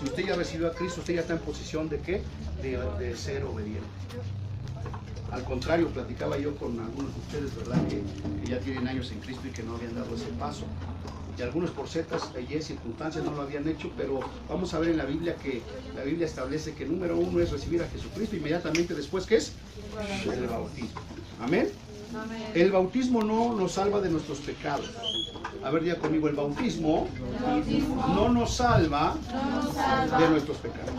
Si usted ya recibió a Cristo, usted ya está en posición de ¿qué? De ser obediente. Al contrario, platicaba yo con algunos de ustedes, ¿verdad? Que ya tienen años en Cristo y que no habían dado ese paso. Y algunos por ciertas circunstancias no lo habían hecho, pero vamos a ver en la Biblia que la Biblia establece que número uno es recibir a Jesucristo, inmediatamente después, ¿qué es? El bautismo. ¿Amén? El bautismo no nos salva de nuestros pecados. A ver, diga conmigo, el bautismo no nos salva de nuestros pecados.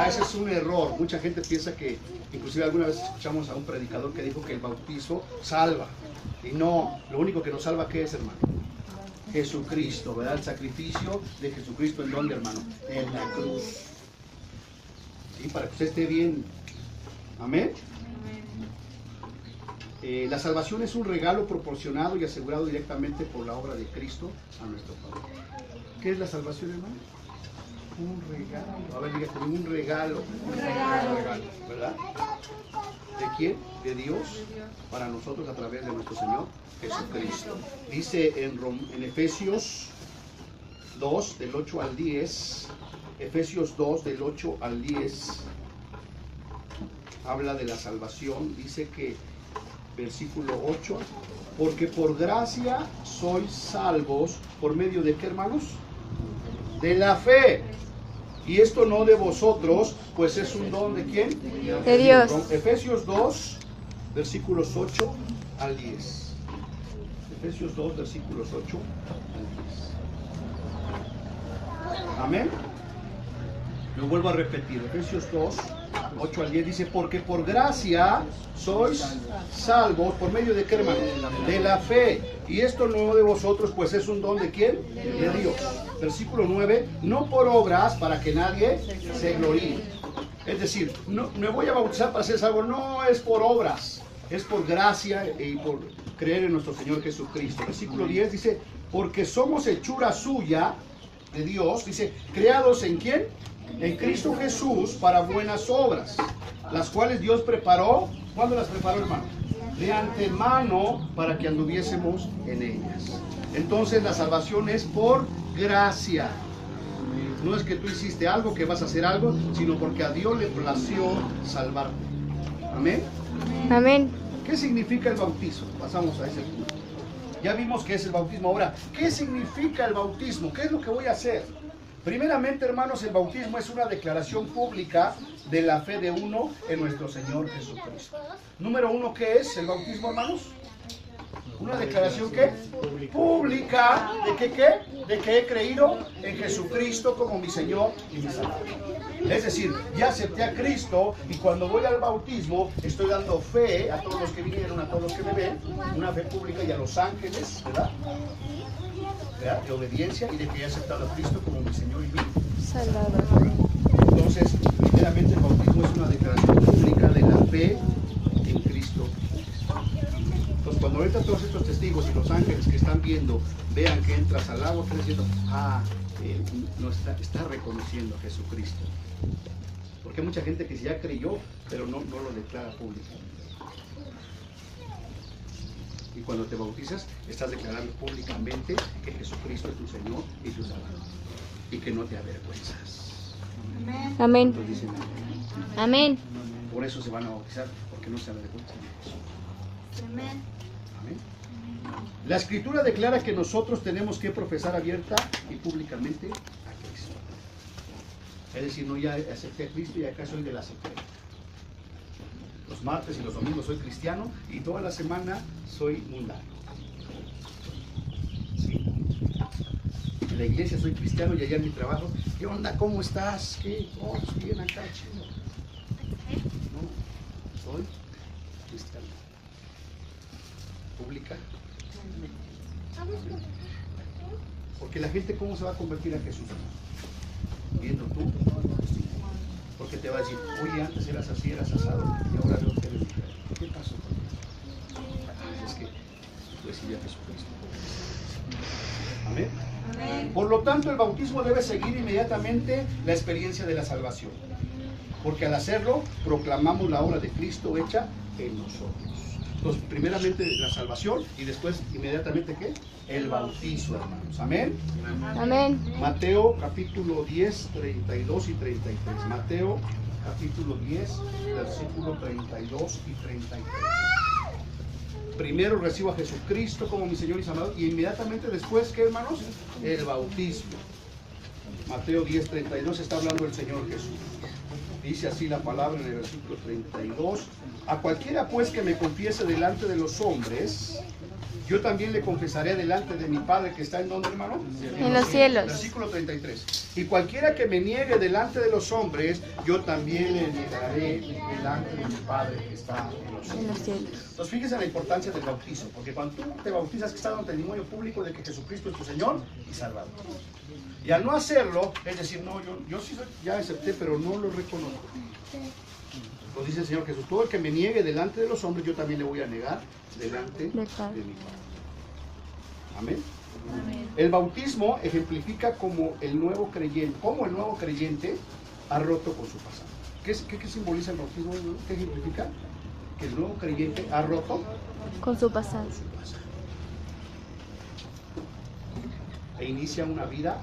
Ese es un error. Mucha gente piensa que, inclusive alguna vez escuchamos a un predicador que dijo que el bautizo salva. Y no, lo único que nos salva, ¿qué es, hermano? Jesucristo, ¿verdad? El sacrificio de Jesucristo, ¿en dónde, hermano? En la cruz. ¿Sí? Para que usted esté bien. Amén. La salvación es un regalo proporcionado y asegurado directamente por la obra de Cristo a nuestro favor. ¿Qué es la salvación, hermano? Un regalo. A ver, diga conmigo, un regalo. Un regalo, ¿verdad? ¿De quién? De Dios para nosotros a través de nuestro Señor Jesucristo. Dice en Efesios 2, del 8 al 10, Efesios 2, del 8 al 10, habla de la salvación. Dice que, versículo 8, porque por gracia sois salvos, ¿por medio de qué, hermanos? De la fe. Y esto no de vosotros, pues es un don de ¿quién? De Dios. Efesios 2, versículos 8 al 10. Efesios 2, versículos 8 al 10. Amén. Lo vuelvo a repetir. Efesios 2, 8 al 10 dice, porque por gracia sois salvos, ¿por medio de qué, hermano? De la fe. Y esto no de vosotros, pues es un don de ¿quién? De Dios. Versículo 9, no por obras para que nadie se gloríe. Es decir, no me voy a bautizar para ser salvo, no es por obras, es por gracia y por creer en nuestro Señor Jesucristo. Versículo 10 dice, porque somos hechura suya de Dios, dice, creados ¿en quién? En Cristo Jesús para buenas obras, las cuales Dios preparó. ¿Cuándo las preparó, hermano? De antemano para que anduviésemos en ellas. Entonces la salvación es por gracia. No es que tú hiciste algo, que vas a hacer algo, sino porque a Dios le plació salvarte. Amén. Amén. ¿Qué significa el bautismo? Pasamos a ese punto. Ya vimos qué es el bautismo. Ahora, ¿qué significa el bautismo? ¿Qué es lo que voy a hacer? Primeramente, hermanos, el bautismo es una declaración pública de la fe de uno en nuestro Señor Jesucristo. Número uno, ¿qué es el bautismo, hermanos? Una declaración ¿qué? Pública. ¿De qué qué? De que he creído en Jesucristo como mi Señor y mi Salvador. Es decir, ya acepté a Cristo y cuando voy al bautismo estoy dando fe a todos los que vinieron, a todos los que me ven, una fe pública y a los ángeles, ¿verdad? De obediencia y de que he aceptado a Cristo como mi Señor y mi Salvador. Entonces, primeramente el bautismo es una declaración pública de la fe en Cristo. Entonces, cuando ahorita todos estos testigos y los ángeles que están viendo vean que entras al agua, están diciendo, no está reconociendo a Jesucristo. Porque hay mucha gente que ya creyó, pero no lo declara públicamente. Y cuando te bautizas, estás declarando públicamente que Jesucristo es tu Señor y tu Salvador. Y que no te avergüenzas. Amén. Entonces dicen, Amén. por eso se van a bautizar, porque no se avergüenzan de Jesús. Amén. Amén. La Escritura declara que nosotros tenemos que profesar abierta y públicamente a Cristo. Es decir, no ya acepté a Cristo y acá soy de la secreta. Los martes y los domingos soy cristiano y toda la semana soy mundano. ¿Sí? En la iglesia soy cristiano y allá en mi trabajo, ¿qué onda? ¿Cómo estás? ¿Qué? Oh, pues bien acá, chido. No, soy cristiano. Pública. Porque la gente, ¿cómo se va a convertir a Jesús? Viendo tú. Porque te va a decir, oye, antes eras así, eras asado, y ahora veo que eres diferente. ¿Qué pasó contigo? Es que recibí a Jesucristo. Amén. Amén. Por lo tanto, el bautismo debe seguir inmediatamente la experiencia de la salvación. Porque al hacerlo, proclamamos la obra de Cristo hecha en nosotros. Entonces, primeramente la salvación y después inmediatamente ¿qué? El bautismo, hermanos. Amén. Amén. Mateo capítulo 10, 32 y 33. Mateo capítulo 10, versículo 32 y 33. Primero recibo a Jesucristo como mi Señor y Salvador y inmediatamente después, ¿qué, hermanos? El bautismo. Mateo 10, 32 está hablando el Señor Jesús. Dice así la palabra en el versículo 32. A cualquiera pues que me confiese delante de los hombres, yo también le confesaré delante de mi Padre que está en donde, hermano? En los cielos. Versículo 33. Y cualquiera que me niegue delante de los hombres, yo también le negaré delante de mi Padre que está en los cielos. En los cielos. Entonces fíjense la importancia del bautizo, porque cuando tú te bautizas que está dando testimonio público de que Jesucristo es tu Señor y Salvador. Y al no hacerlo, es decir, no, yo sí ya acepté, pero no lo reconozco. Entonces dice el Señor Jesús, todo el que me niegue delante de los hombres, yo también le voy a negar delante de mi Padre. Amén. Amén. El bautismo ejemplifica como el nuevo creyente ha roto con su pasado. ¿Qué simboliza el bautismo? ¿Qué ejemplifica? Que el nuevo creyente ha roto Con su pasado. E inicia una vida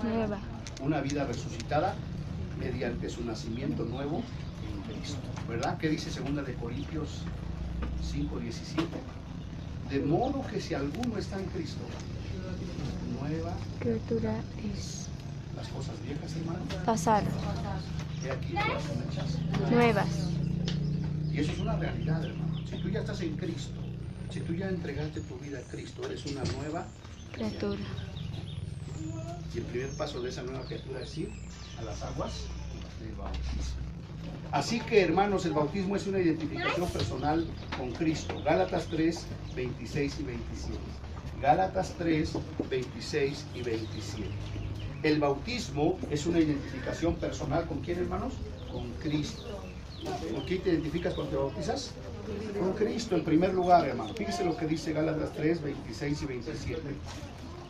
Nueva. una vida resucitada mediante su nacimiento nuevo en Cristo. ¿Verdad? ¿Qué dice 2 de Corintios 5:17? De modo que si alguno está en Cristo, nueva Criatura es. las cosas viejas, hermano, Pasar. he aquí todas son hechas. Nuevas. Y eso es una realidad, hermano. Si tú ya estás en Cristo, si tú ya entregaste tu vida a Cristo, eres una nueva Criatura. Y el primer paso de esa nueva criatura es ir a las aguas del bautismo. Así que, hermanos, el bautismo es una identificación personal con Cristo. Gálatas 3, 26 y 27. Gálatas 3, 26 y 27. El bautismo es una identificación personal ¿con quién, hermanos? Con Cristo. ¿Con quién te identificas cuando te bautizas? Con Cristo en primer lugar, hermano. Fíjese lo que dice Gálatas 3, 26 y 27.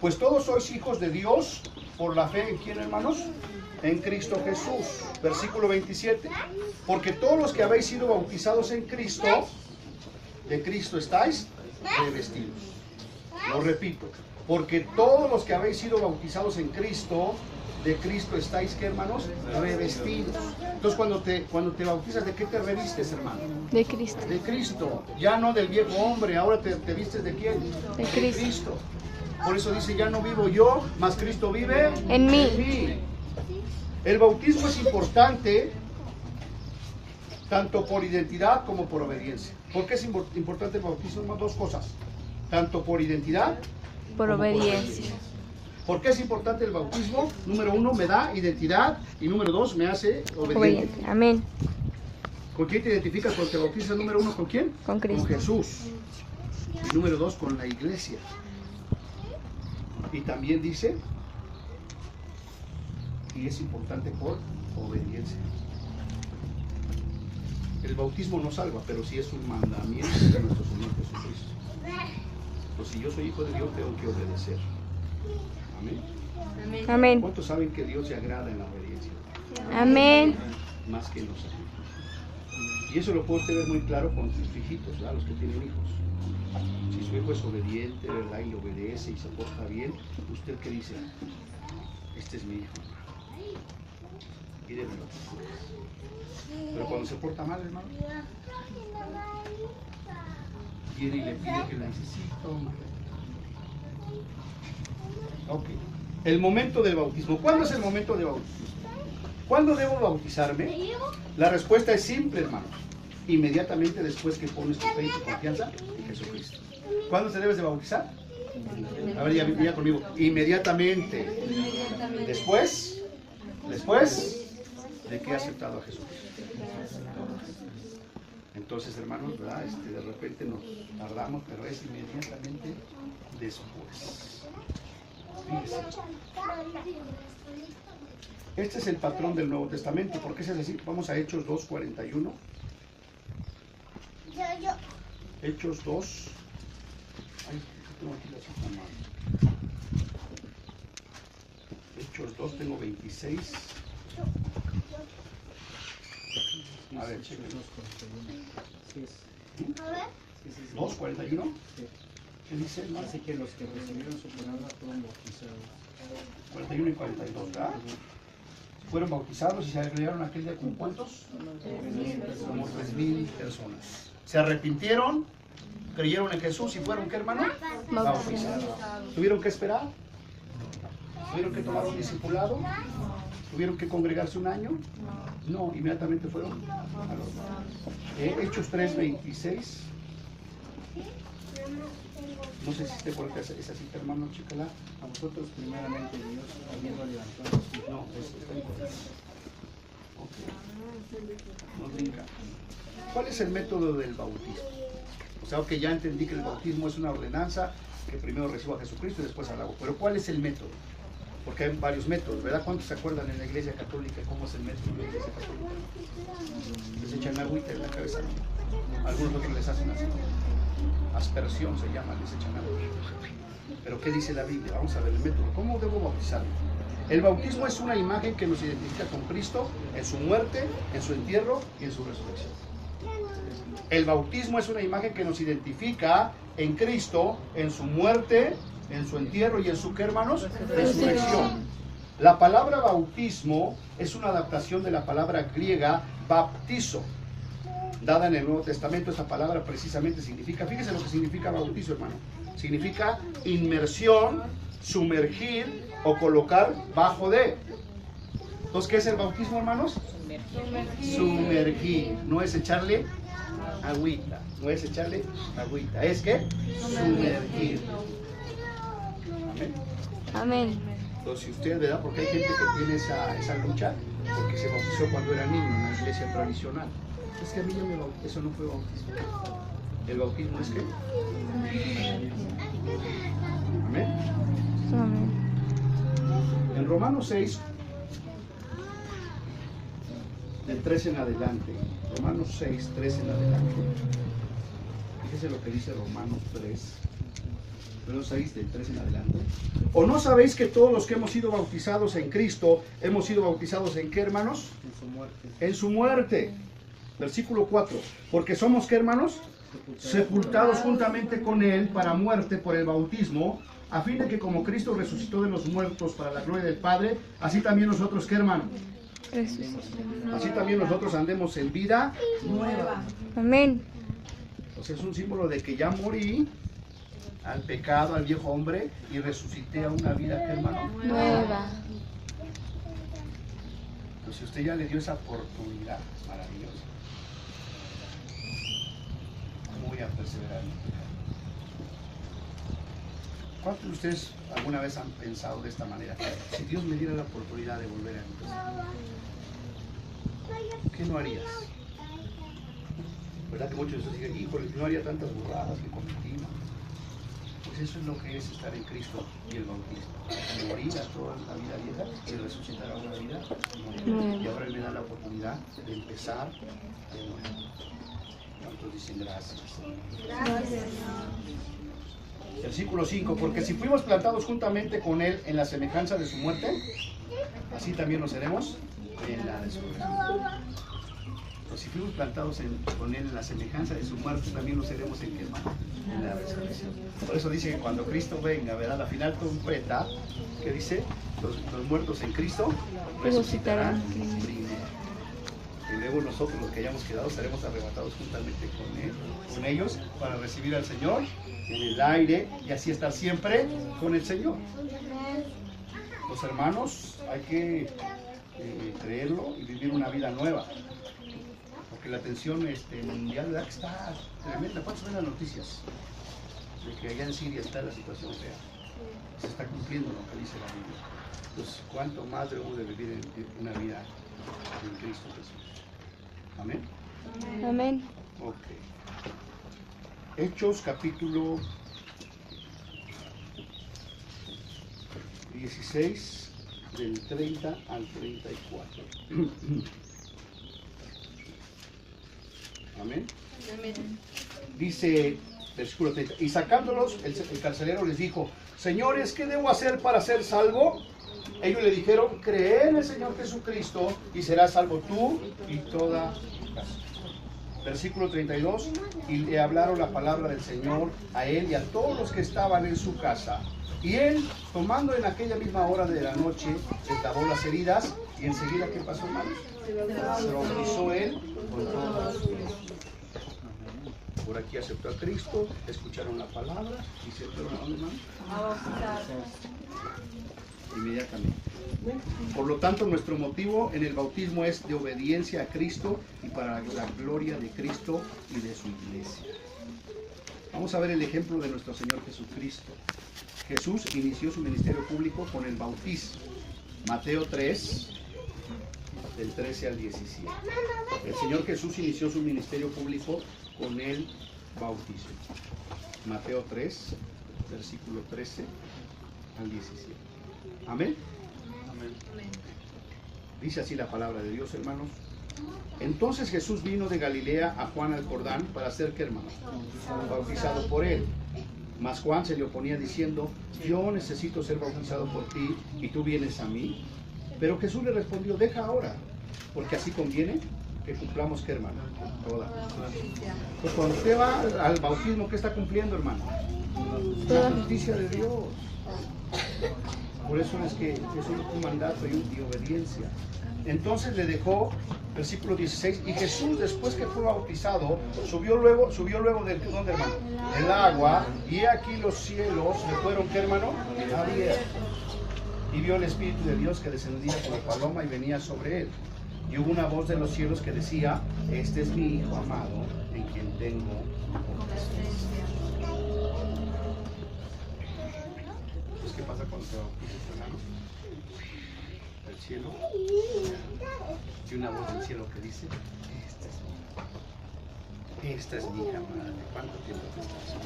Pues todos sois hijos de Dios por la fe en quién, hermanos? En Cristo Jesús. Versículo 27. Porque todos los que habéis sido bautizados en Cristo, de Cristo estáis revestidos. Lo repito. Porque todos los que habéis sido bautizados en Cristo, de Cristo estáis, ¿qué, hermanos? Revestidos. Entonces cuando te bautizas, ¿de qué te revistes, hermano? De Cristo. De Cristo. Ya no del viejo hombre, ahora te vistes ¿de quién? De Cristo. Cristo. Por eso dice, ya no vivo yo, mas Cristo vive En mí. El bautismo es importante tanto por identidad como por obediencia. ¿Por qué es importante el bautismo? Dos cosas. Tanto por identidad Por como obediencia. ¿Por qué es importante el bautismo? Número 1, me da identidad. Y número 2, me hace obediente. Obediente. Amén. ¿Con quién te identificas cuando te bautizas? Número 1, ¿con quién? Con Cristo. Con Jesús. Y número 2, con la iglesia. Y también dice, y es importante por obediencia. El bautismo no salva, pero sí es un mandamiento de nuestro Señor Jesucristo. Pues si yo soy hijo de Dios, tengo que obedecer. Amén. Amén. ¿Cuántos saben que Dios se agrada en la obediencia? Amén. Más que en los sacrificios. Y eso lo puede usted ver muy claro con sus hijitos, ¿verdad? Los que tienen hijos. Si su hijo es obediente, ¿verdad? Y le obedece y se porta bien, ¿usted qué dice? Este es mi hijo. Pídemelo. Pero cuando se porta mal, hermano, viene y le pide que le necesito. Ok. El momento del bautismo. ¿Cuándo es el momento de bautismo? ¿Cuándo debo bautizarme? La respuesta es simple, hermano. Inmediatamente después que pones tu fe y tu confianza en Jesucristo. ¿Cuándo te debes de bautizar? A ver, ya conmigo. Inmediatamente. Después de que he aceptado a Jesucristo. Entonces, hermanos, ¿verdad? De repente nos tardamos, pero es inmediatamente después. Fíjense. Este es el patrón del Nuevo Testamento. ¿Por qué es así? Vamos a Hechos 2:41. Hechos 2. Ay, tengo aquí la cita mal. Hechos 2, tengo 26. A ver, chequen. 2:41. Sí. ¿Qué dice, hermano? Así que los que recibieron su palabra fueron bautizados. 41 y 42, ¿verdad? Fueron bautizados y se agregaron aquel día con ¿cuántos? Como 3,000 personas. Se arrepintieron, creyeron en Jesús y fueron, ¿qué, hermano? Bautizados. ¿Tuvieron que esperar? ¿Tuvieron que tomar un discipulado? ¿Tuvieron que congregarse un año? No, inmediatamente fueron a los... Hechos 3:26. No sé si esté por acá esa cita, hermano, chécala. A vosotros primeramente Dios, habiendo levantado su No, está en correcto. Ok. No brinca. ¿Cuál es el método del bautismo? O sea, que ya entendí que el bautismo es una ordenanza, que primero recibo a Jesucristo y después al agua. Pero ¿cuál es el método? Porque hay varios métodos, ¿verdad? ¿Cuántos se acuerdan en la iglesia católica cómo es el método de la iglesia católica? Les echan agüita en la cabeza, ¿no? Algunos otros les hacen así. Aspersión se llama, les echan agua. Pero ¿qué dice la Biblia? Vamos a ver el método. ¿Cómo debo bautizarme? El bautismo es una imagen que nos identifica con Cristo en su muerte, en su entierro y en su resurrección. El bautismo es una imagen que nos identifica en Cristo, en su muerte, en su entierro y en su, ¿qué, hermanos? Resurrección. La palabra bautismo es una adaptación de la palabra griega baptizo, dada en el Nuevo Testamento. Esta palabra precisamente significa, fíjese lo que significa bautizo, hermano. Significa inmersión, sumergir o colocar bajo de. Entonces, ¿qué es el bautismo, hermanos? Sumergir. No es echarle agüita. No es echarle agüita. Es que sumergir. Amén. Amén. Entonces, si usted, ¿verdad? Porque hay gente que tiene esa lucha, porque se bautizó cuando era niño en una iglesia tradicional. Es que a mí ya me bautizó, eso no fue bautismo. El bautismo es que. Amén. Amén. En Romanos 6, del 3 en adelante. Romanos 6, 3 en adelante. Fíjese lo que dice Romanos 3. Pero 6 del 3 en adelante. ¿O no sabéis que todos los que hemos sido bautizados en Cristo, hemos sido bautizados en qué, hermanos? en su muerte. En su muerte. Versículo 4. Porque somos, ¿qué, hermanos? Sepultados juntamente con Él para muerte por el bautismo, a fin de que como Cristo resucitó de los muertos para la gloria del Padre, así también nosotros, ¿qué, hermano? Así también nosotros andemos en vida nueva. Amén. O sea, es un símbolo de que ya morí al pecado, al viejo hombre, y resucité a una vida, ¿qué, hermano? Nueva. Pues si usted ya le dio esa oportunidad maravillosa, ¿cómo voy a perseverar en el pecado? ¿Cuántos de ustedes alguna vez han pensado de esta manera? Si Dios me diera la oportunidad de volver a empezar, ¿qué no harías? ¿Verdad que muchos de ustedes dicen, híjole, no haría tantas burradas que cometí? Pues eso es lo que es estar en Cristo y el bautismo. Morir a toda la vida vieja y resucitar a una vida nueva. Y ahora Él me da la oportunidad de empezar de nuevo. ¿Cuántos dicen gracias? Gracias. Versículo 5, porque si fuimos plantados juntamente con Él en la semejanza de su muerte, así también nos seremos en la de su resurrección. Pues si fuimos plantados con Él en la semejanza de su muerte, también nos seremos en, en la resurrección. Por eso dice que cuando Cristo venga, ¿verdad? La final trompeta, que dice, los muertos en Cristo resucitarán primero. Y luego nosotros, los que hayamos quedado, seremos arrebatados juntamente con ellos para recibir al Señor en el aire y así estar siempre con el Señor. Los hermanos, hay que creerlo y vivir una vida nueva. Porque la tensión mundial, ¿verdad? Que está tremenda. ¿Cuántos ven las noticias? De que allá en Siria está la situación fea. Se está cumpliendo lo que dice la Biblia. Entonces, ¿cuánto más debemos de vivir en una vida en Cristo Jesús? Amén. Amén. Ok. Hechos capítulo 16, del 30 al 34. Amén. Amén. Dice, versículo 30, y sacándolos, el carcelero les dijo, señores, ¿qué debo hacer para ser salvo? Ellos le dijeron, cree en el Señor Jesucristo y serás salvo tú y toda tu casa. Versículo 32, y le hablaron la palabra del Señor a él y a todos los que estaban en su casa. Y él, tomando en aquella misma hora de la noche, se lavó las heridas, y enseguida, ¿qué pasó, hermanos? Se bautizó él con todos los suyos. Por aquí aceptó a Cristo, escucharon la palabra y se fueron a dónde, hermanos? Inmediatamente. Por lo tanto, nuestro motivo en el bautismo es de obediencia a Cristo y para la gloria de Cristo y de su iglesia. Vamos a ver el ejemplo de nuestro Señor Jesucristo. Jesús inició su ministerio público con el bautismo. Mateo 3, del 13 al 17. El Señor Jesús inició su ministerio público con el bautismo. Mateo 3, versículo 13 al 17. Amén. Dice así la palabra de Dios, hermanos. Entonces Jesús vino de Galilea a Juan al Jordán para ser, ¿qué, hermanos? Bautizado por él. Mas Juan se le oponía diciendo: yo necesito ser bautizado por ti y tú vienes a mí. Pero Jesús le respondió: deja ahora, porque así conviene que cumplamos, ¿qué, hermano? Toda. Pues cuando usted va al bautismo, ¿qué está cumpliendo, hermano? La justicia de Dios. Por eso es que es un mandato y obediencia. Entonces le dejó, versículo 16, y Jesús, después que fue bautizado, subió luego del, ¿dónde, hermano? El agua, y aquí los cielos le fueron, ¿qué, hermano? Abiertos. Y vio el Espíritu de Dios que descendía como paloma y venía sobre él. Y hubo una voz de los cielos que decía: este es mi Hijo amado, en quien tengo complacencia. ¿Qué pasa cuando te bautizas, hermano? El cielo, y una voz del cielo que dice: esta es mi hija amada. ¿Cuánto tiempo te estás?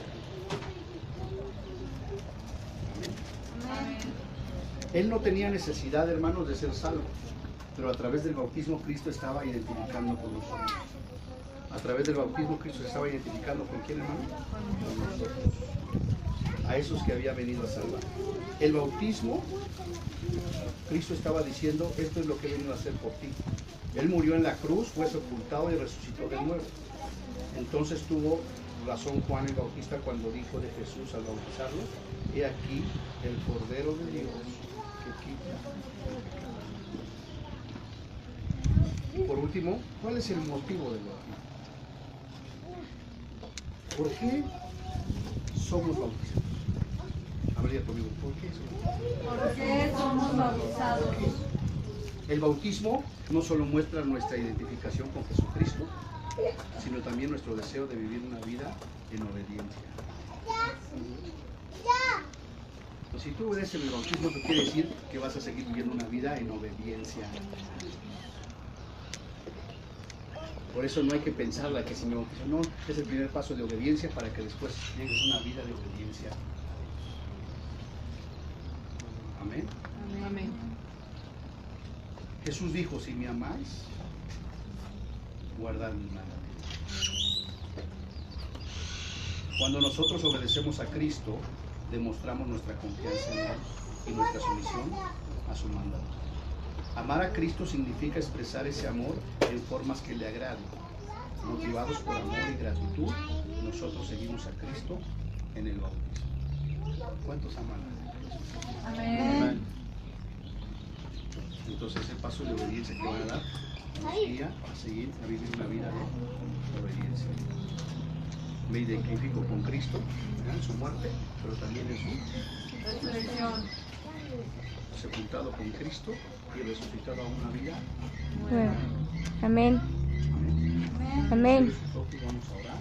Amén. Él no tenía necesidad, hermanos, de ser salvo, pero a través del bautismo Cristo estaba identificando con nosotros. A través del bautismo Cristo se estaba identificando con quién, hermano? Con nosotros. A esos que había venido a salvar. El bautismo, Cristo estaba diciendo: esto es lo que he venido a hacer por ti. Él murió en la cruz, fue sepultado y resucitó de nuevo. Entonces tuvo razón Juan el Bautista cuando dijo de Jesús al bautizarlo: he aquí el Cordero de Dios que quita el pecado. Y por último, ¿cuál es el motivo del bautismo? ¿Por qué somos bautizados? Habría conmigo, ¿por qué somos bautizados? ¿Por qué somos bautizados? El bautismo no solo muestra nuestra identificación con Jesucristo, sino también nuestro deseo de vivir una vida en obediencia. Pues si tú obedeces el bautismo, eso quiere decir que vas a seguir viviendo una vida en obediencia. Por eso no hay que pensarla que si me bautizo, no, es el primer paso de obediencia para que después llegues a una vida de obediencia. Amén. Amén. Jesús dijo: si me amáis, guardad mis mandamientos. Cuando nosotros obedecemos a Cristo, demostramos nuestra confianza en Él y nuestra sumisión a su mandato. Amar a Cristo significa expresar ese amor en formas que le agraden. Motivados por amor y gratitud, nosotros seguimos a Cristo en el bautismo. ¿Cuántos aman a Cristo? Amén. Entonces el paso de obediencia que van a dar nos guía a seguir a vivir una vida de obediencia. Me identifico con Cristo en su muerte, pero también en su Resurrección. sepultado con Cristo y resucitado a una vida. Bueno. Amén. Amén. Vamos a orar.